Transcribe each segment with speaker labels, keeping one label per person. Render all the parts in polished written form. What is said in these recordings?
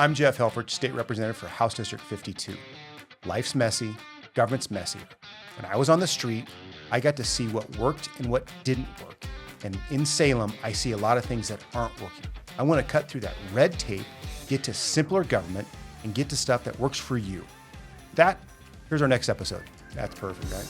Speaker 1: I'm Jeff Helfrich, State Representative for House District 52. Life's messy, government's messier. When I was on the street, I got to see what worked and what didn't work. And in Salem, I see a lot of things that aren't working. I want to cut through that red tape, get to simpler government, and get to stuff that works for you. Here's our next episode. That's perfect, right?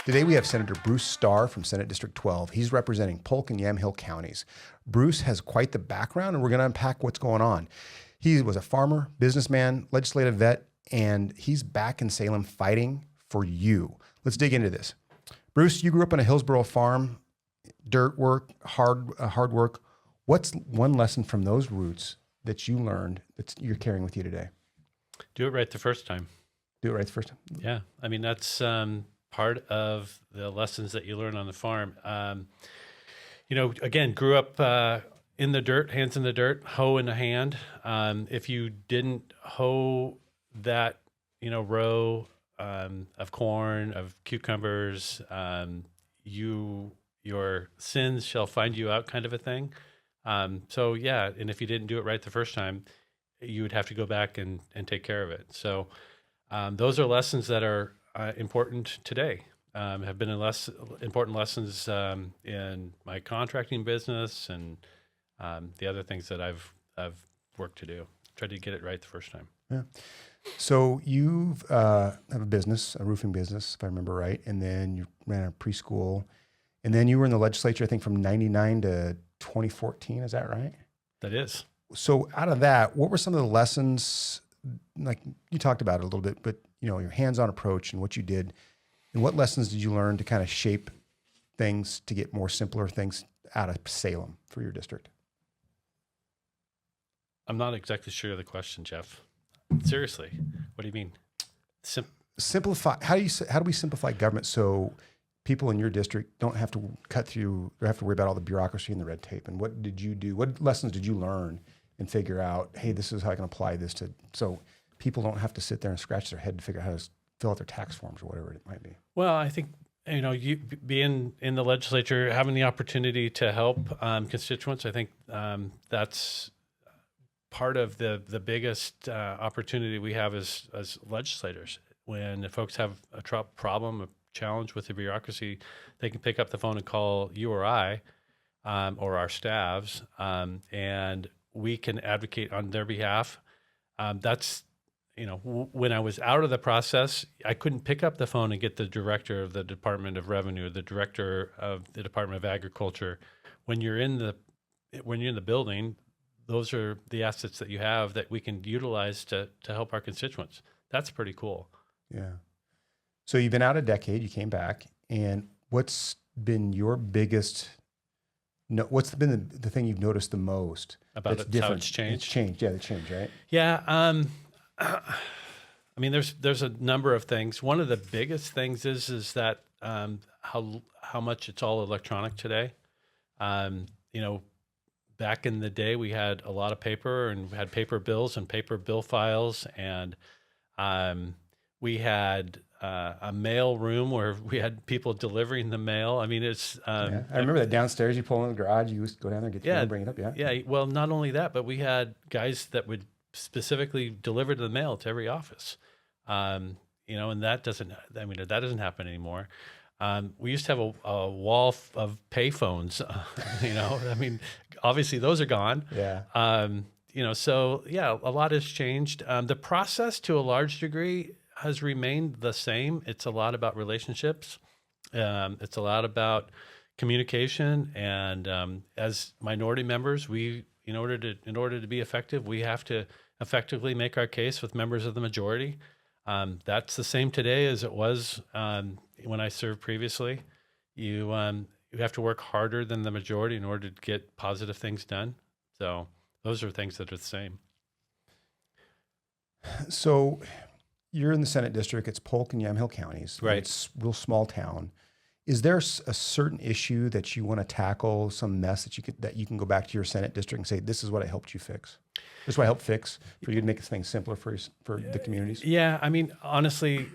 Speaker 1: Today we have Senator Bruce Starr from Senate District 12. He's representing Polk and Yamhill Counties. Bruce has quite the background, and we're going to unpack what's going on. He was a farmer, businessman, legislative vet, and he's back in Salem fighting for you. Let's dig into this. Bruce, you grew up on a Hillsboro farm, dirt work, hard work. What's one lesson from those roots that you learned that you're carrying with you today?
Speaker 2: Do it right the first time.
Speaker 1: Do it right the first time?
Speaker 2: Yeah. I mean, that's part of the lessons that you learn on the farm. Again, grew up in the dirt, hands in the dirt, hoe in the hand. If you didn't hoe that, row of corn, of cucumbers, your sins shall find you out, kind of a thing. And if you didn't do it right the first time, you would have to go back and take care of it. So those are lessons that are important today. Have been important lessons in my contracting business and the other things that I've worked to do. Tried to get it right the first time.
Speaker 1: Yeah. So you have a business, a roofing business, if I remember right, and then you ran a preschool, and then you were in the legislature, I think, from 99 to 2014. Is that right?
Speaker 2: That is.
Speaker 1: So out of that, what were some of the lessons, like you talked about it a little bit, but your hands-on approach and what you did, and what lessons did you learn to kind of shape things to get more simpler things out of Salem for your district?
Speaker 2: I'm not exactly sure of the question, Jeff. Seriously, what do you mean?
Speaker 1: Simplify. How do we simplify government so people in your district don't have to cut through or have to worry about all the bureaucracy and the red tape? And what did you do? What lessons did you learn and figure out, hey, this is how I can apply this to, so people don't have to sit there and scratch their head to figure out how to fill out their tax forms or whatever it might be?
Speaker 2: Well, I think, you being in the legislature, having the opportunity to help constituents, I think that's part of the biggest opportunity we have as legislators. When folks have a problem, a challenge with the bureaucracy, they can pick up the phone and call you or I or our staffs, and we can advocate on their behalf. That's, when I was out of the process, I couldn't pick up the phone and get the director of the Department of Revenue, the director of the Department of Agriculture. When you're in the building, those are the assets that you have that we can utilize to help our constituents. That's pretty cool.
Speaker 1: Yeah. So you've been out a decade, you came back, and what's been your biggest, what's been the thing you've noticed the most?
Speaker 2: About
Speaker 1: that's
Speaker 2: how
Speaker 1: different?
Speaker 2: it's changed?
Speaker 1: It's changed, yeah, the change, right?
Speaker 2: Yeah. I mean, there's a number of things. One of the biggest things is that how much it's all electronic today. Back in the day, we had a lot of paper, and we had paper bills and paper bill files, and we had a mail room where we had people delivering the mail. I mean, it's...
Speaker 1: I remember that downstairs, you pull in the garage, you go down there, get the mail, bring it up, yeah?
Speaker 2: Yeah, well, not only that, but we had guys that would specifically deliver the mail to every office. And that doesn't happen anymore. We used to have a wall of payphones, I mean, obviously those are gone.
Speaker 1: Yeah.
Speaker 2: A lot has changed. The process to a large degree has remained the same. It's a lot about relationships. It's a lot about communication. And as minority members, in order to be effective, we have to effectively make our case with members of the majority. That's the same today as it was when I served previously. You have to work harder than the majority in order to get positive things done. So those are things that are the same.
Speaker 1: So you're in the Senate district. It's Polk and Yamhill Counties.
Speaker 2: Right.
Speaker 1: It's a real small town. Is there a certain issue that you want to tackle, some mess that you can go back to your Senate district and say, this is what I helped you fix? This is what I helped fix for you to make things simpler for the communities?
Speaker 2: Yeah, I mean, honestly,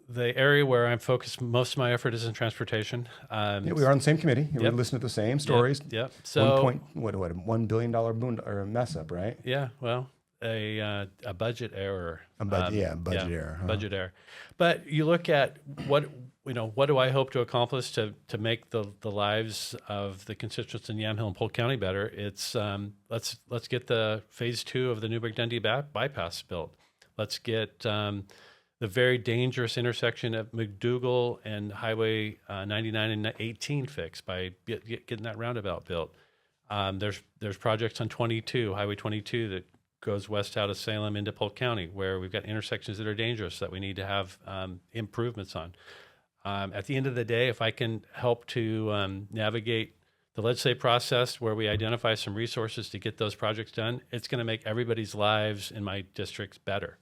Speaker 2: the area where I'm focused most of my effort is in transportation.
Speaker 1: Yeah, we are on the same committee. We listen to the same stories.
Speaker 2: Yep. So
Speaker 1: $1 billion boon or a mess up, right?
Speaker 2: Yeah. Well, a budget error.
Speaker 1: Budget error. Huh?
Speaker 2: Budget error. But you look at what do I hope to accomplish to make the lives of the constituents in Yamhill and Polk County better? It's let's get the phase 2 of the Newburgh-Dundee bypass built. Let's get the very dangerous intersection of McDougal and Highway 99 and 18 fixed by getting that roundabout built. There's projects on Highway 22 that goes west out of Salem into Polk County, where we've got intersections that are dangerous that we need to have improvements on. At the end of the day, if I can help to navigate the legislative process where we identify some resources to get those projects done, it's going to make everybody's lives in my districts better.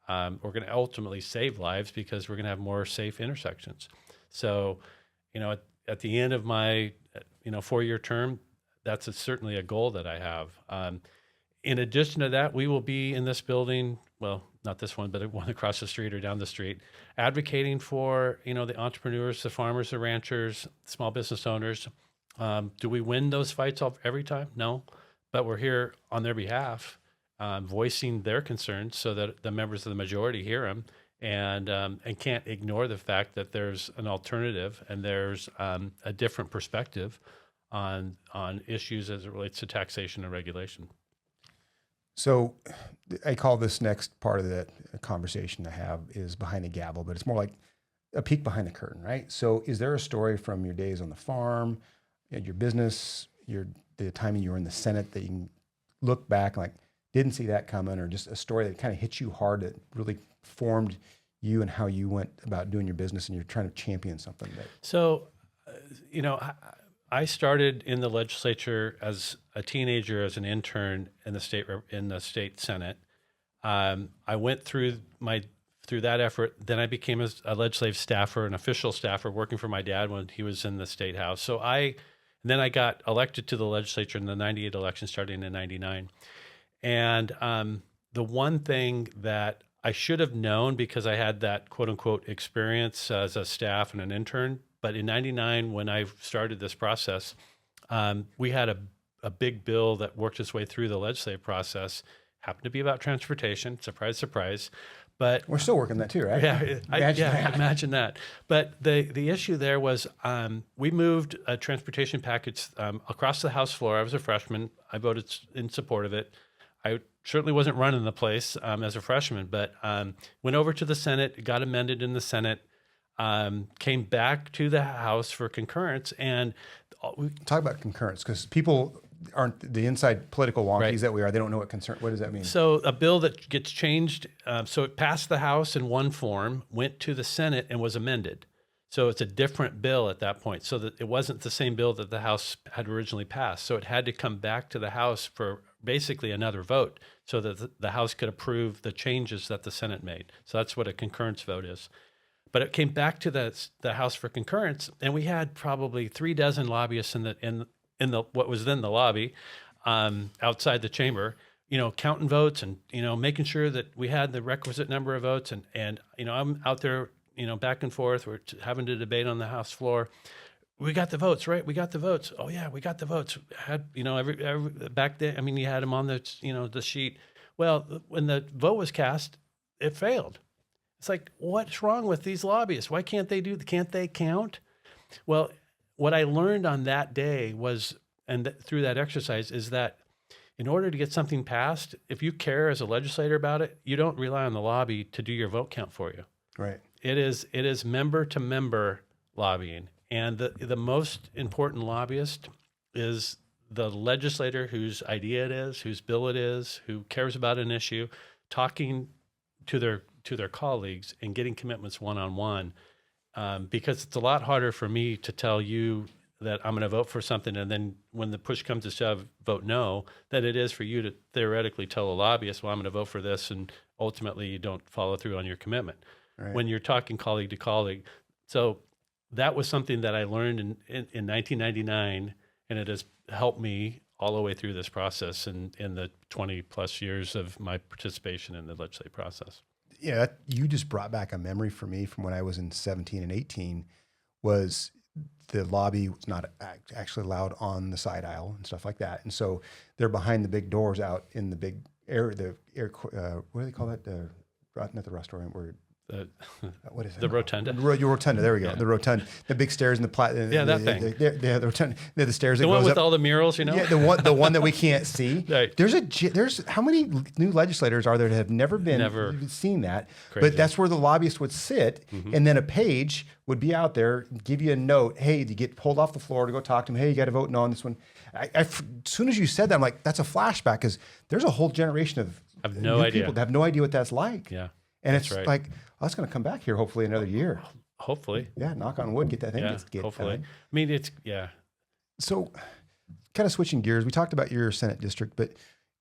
Speaker 2: We're going to ultimately save lives because we're going to have more safe intersections. So, at the end of my 4-year term, that's certainly a goal that I have. In addition to that, we will be in this building, well, not this one, but one across the street or down the street, advocating for, the entrepreneurs, the farmers, the ranchers, small business owners. Do we win those fights every time? No, but we're here on their behalf, voicing their concerns so that the members of the majority hear them and can't ignore the fact that there's an alternative and there's a different perspective on issues as it relates to taxation and regulation.
Speaker 1: So I call this next part of the conversation to have is behind the gavel, but it's more like a peek behind the curtain, right? So is there a story from your days on the farm, at your business, the time you were in the Senate that you can look back like, didn't see that coming, or just a story that kind of hit you hard that really formed you and how you went about doing your business and you're trying to champion something?
Speaker 2: So, I started in the legislature as a teenager, as an intern in the state Senate. I went through that effort. Then I became a legislative staffer, an official staffer, working for my dad when he was in the state house. So then I got elected to the legislature in the '98 election, starting in '99. And the one thing that I should have known, because I had that quote unquote experience as a staff and an intern. But in '99, when I started this process, we had a big bill that worked its way through the legislative process. Happened to be about transportation. Surprise, surprise. But
Speaker 1: we're still working that too, right?
Speaker 2: Yeah, imagine that. But the issue there was we moved a transportation package across the House floor. I was a freshman. I voted in support of it. I certainly wasn't running the place as a freshman, but went over to the Senate. It got amended in the Senate. Came back to the House for concurrence, and
Speaker 1: talk about concurrence, because people aren't the inside political wonkies
Speaker 2: right.
Speaker 1: that we are. They don't know what does that mean?
Speaker 2: So a bill that gets changed, so it passed the House in one form, went to the Senate and was amended. So it's a different bill at that point. So that it wasn't the same bill that the House had originally passed. So it had to come back to the House for basically another vote so that the House could approve the changes that the Senate made. So that's what a concurrence vote is. But it came back to the House for concurrence, and we had probably 36 lobbyists in the what was then the lobby, outside the chamber, counting votes and making sure that we had the requisite number of votes. And I'm out there, back and forth. We're having to debate on the House floor. We got the votes, right? We got the votes. Oh yeah, we got the votes. Had every back then. I mean, you had them on the sheet. Well, when the vote was cast, it failed. It's like, what's wrong with these lobbyists? Why can't they count? Well, what I learned on that day was, through that exercise, is that in order to get something passed, if you care as a legislator about it, you don't rely on the lobby to do your vote count for you.
Speaker 1: Right.
Speaker 2: It is member to member lobbying. And the most important lobbyist is the legislator whose idea it is, whose bill it is, who cares about an issue, talking to their colleagues and getting commitments one-on-one, because it's a lot harder for me to tell you that I'm going to vote for something and then when the push comes to shove, vote no, than it is for you to theoretically tell a lobbyist, well, I'm going to vote for this, and ultimately you don't follow through on your commitment. Right. When you're talking colleague to colleague. So that was something that I learned in 1999, and it has helped me all the way through this process and in the 20 plus years of my participation in the legislative process.
Speaker 1: Yeah, you just brought back a memory for me from when I was in 17 and 18. Was the lobby was not actually allowed on the side aisle and stuff like that, and so they're behind the big doors out in the big air. What do they call that? Not the restaurant. Where what is it?
Speaker 2: The rotunda.
Speaker 1: Your rotunda. There we go.
Speaker 2: Yeah.
Speaker 1: The rotunda. The big stairs and the
Speaker 2: Yeah, that thing.
Speaker 1: The rotunda. The stairs.
Speaker 2: The
Speaker 1: that
Speaker 2: one
Speaker 1: goes
Speaker 2: with
Speaker 1: up.
Speaker 2: all the murals, you know.
Speaker 1: Yeah, the one that we can't see.
Speaker 2: Right.
Speaker 1: There's how many new legislators are there that have never seen that?
Speaker 2: Crazy.
Speaker 1: But that's where the lobbyists would sit, and then a page would be out there, give you a note. Hey, you get pulled off the floor to go talk to them. Hey, you got to vote no on this one. As soon as you said that, I'm like, that's a flashback because there's a whole generation of new people that have no idea what that's like.
Speaker 2: Yeah.
Speaker 1: And it's like, oh, that's going to come back here hopefully another year.
Speaker 2: Hopefully.
Speaker 1: Yeah, knock on wood, get that thing.
Speaker 2: Yeah, hopefully. I mean,
Speaker 1: So kind of switching gears, we talked about your Senate district, but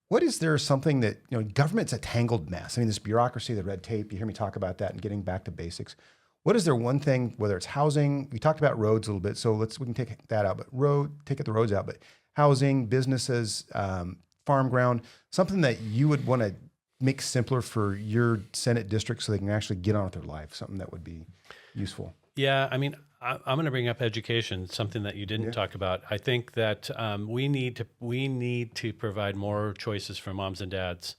Speaker 1: what is there something that, government's a tangled mess. I mean, this bureaucracy, the red tape, you hear me talk about that and getting back to basics. What is there one thing, whether it's housing, we talked about roads a little bit, so we can take that out, but take the roads out, but housing, businesses, farm ground, something that you would want to make simpler for your Senate district so they can actually get on with their life, something that would be useful.
Speaker 2: Yeah, I mean, I'm going to bring up education, something that you didn't talk about. I think that we need to provide more choices for moms and dads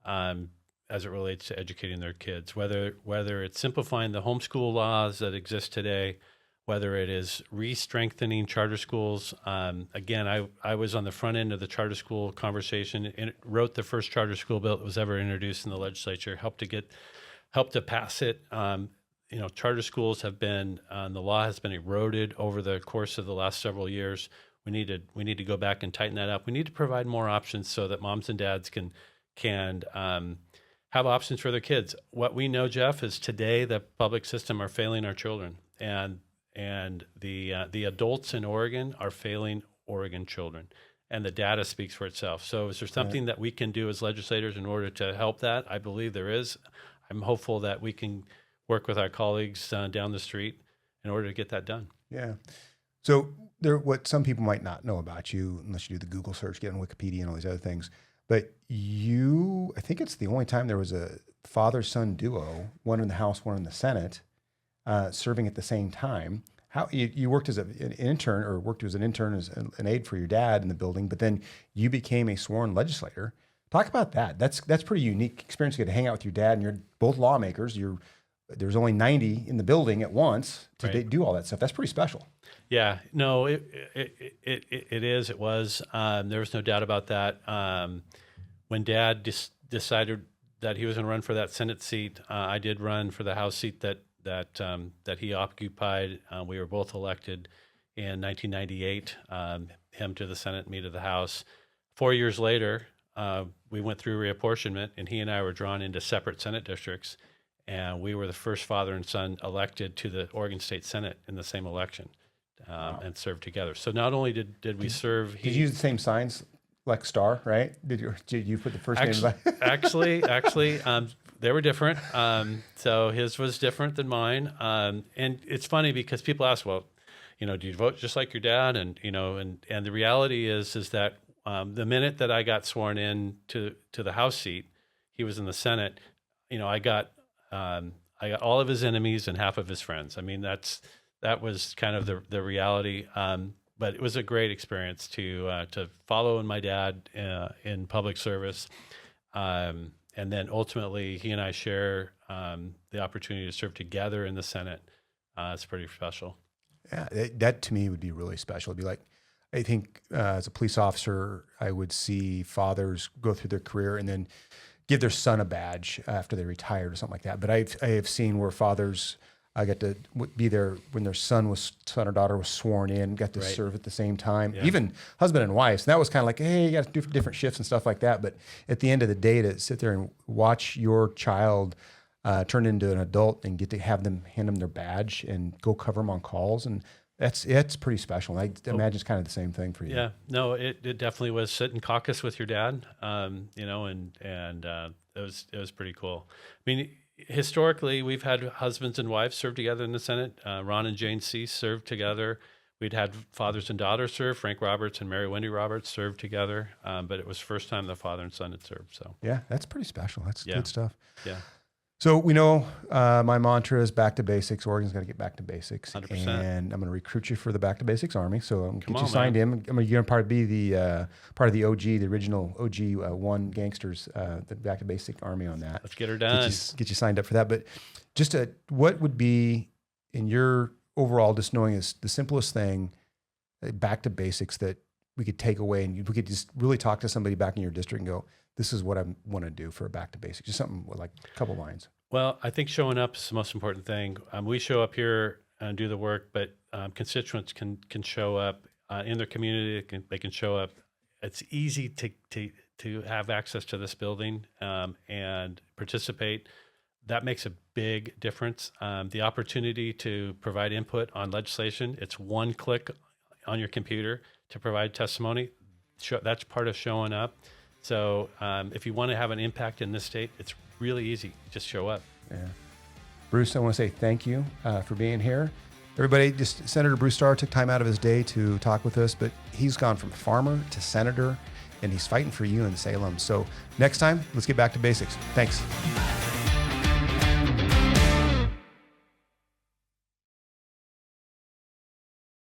Speaker 2: as it relates to educating their kids, whether it's simplifying the homeschool laws that exist today, whether it is re-strengthening charter schools. Again, I was on the front end of the charter school conversation and wrote the first charter school bill that was ever introduced in the legislature, helped to pass it. Charter schools have been, the law has been eroded over the course of the last several years. We need to go back and tighten that up. We need to provide more options so that moms and dads can have options for their kids. What we know, Jeff, is today the public system are failing our children, and the adults in Oregon are failing Oregon children, and the data speaks for itself. So is there something that we can do as legislators in order to help that? I believe there is. I'm hopeful that we can work with our colleagues down the street in order to get that done.
Speaker 1: Yeah. So what some people might not know about you, unless you do the Google search, get on Wikipedia and all these other things, but I think it's the only time there was a father-son duo, one in the House, one in the Senate, serving at the same time. How you worked as an intern, or worked as an intern as an aide for your dad in the building, but then you became a sworn legislator. Talk about that. That's pretty unique experience. You get to hang out with your dad, and you're both lawmakers. There's only 90 in the building at once to do all that stuff. That's pretty special.
Speaker 2: Yeah, no, it is. It was. There was no doubt about that. When Dad decided that he was going to run for that Senate seat, I did run for the House seat that he occupied. We were both elected in 1998. Him to the Senate, me to the House. 4 years later, we went through reapportionment, and he and I were drawn into separate Senate districts. And we were the first father and son elected to the Oregon State Senate in the same election, and served together. So not only did we serve,
Speaker 1: did you use the same signs like Starr, right? Did you put the first name?
Speaker 2: Actually, they were different. So his was different than mine. And it's funny because people ask, well, do you vote just like your dad? And and the reality is that the minute that I got sworn in to the House seat, he was in the Senate. I got all of his enemies and half of his friends. I mean, that was kind of the reality. But it was a great experience to follow in my dad in public service, and then ultimately he and I share the opportunity to serve together in the Senate. It's pretty special.
Speaker 1: Yeah, that to me would be really special. It'd be like, I think as a police officer, I would see fathers go through their career and then give their son a badge after they retired or something like that. But I have seen where fathers, I got to be there when their son or daughter was sworn in, got to serve at the same time, even husband and wife. And that was kind of like, hey, you got to do different shifts and stuff like that. But at the end of the day, to sit there and watch your child turn into an adult and get to have them hand them their badge and go cover them on calls, and it's pretty special. I imagine it's kind of the same thing for you.
Speaker 2: Yeah, no, it definitely was. Sit in caucus with your dad, and it was pretty cool. I mean, historically, we've had husbands and wives serve together in the Senate. Ron and Jane Cease served together. We'd had fathers and daughters serve. Frank Roberts and Mary Wendy Roberts served together. But it was the first time the father and son had served. So
Speaker 1: yeah, that's pretty special. That's good stuff.
Speaker 2: Yeah.
Speaker 1: So we know my mantra is back to basics. Oregon's got to get back to basics.
Speaker 2: 100%.
Speaker 1: And I'm going to recruit you for the Back to Basics Army. So I'm going to get you
Speaker 2: on,
Speaker 1: signed in. You're going to part be the part of the OG, the original OG one gangsters, the Back to Basic Army on that.
Speaker 2: Let's get her done.
Speaker 1: Get you signed up for that. But just what would be in your overall, just knowing is the simplest thing, back to basics that we could take away, and we could just really talk to somebody back in your district and go, this is what I want to do for a back to basics. Just something with like a couple lines.
Speaker 2: Well, I think showing up is the most important thing. We show up here and do the work, but constituents can show up in their community. They can show up. It's easy to have access to this building and participate. That makes a big difference. The opportunity to provide input on legislation, it's one click on your computer to provide testimony. That's part of showing up. So if you want to have an impact in this state, it's really easy. Just show up.
Speaker 1: Yeah. Bruce, I want to say thank you for being here. Everybody, just Senator Bruce Starr took time out of his day to talk with us, but he's gone from farmer to senator, and he's fighting for you in Salem. So next time, let's get back to basics. Thanks.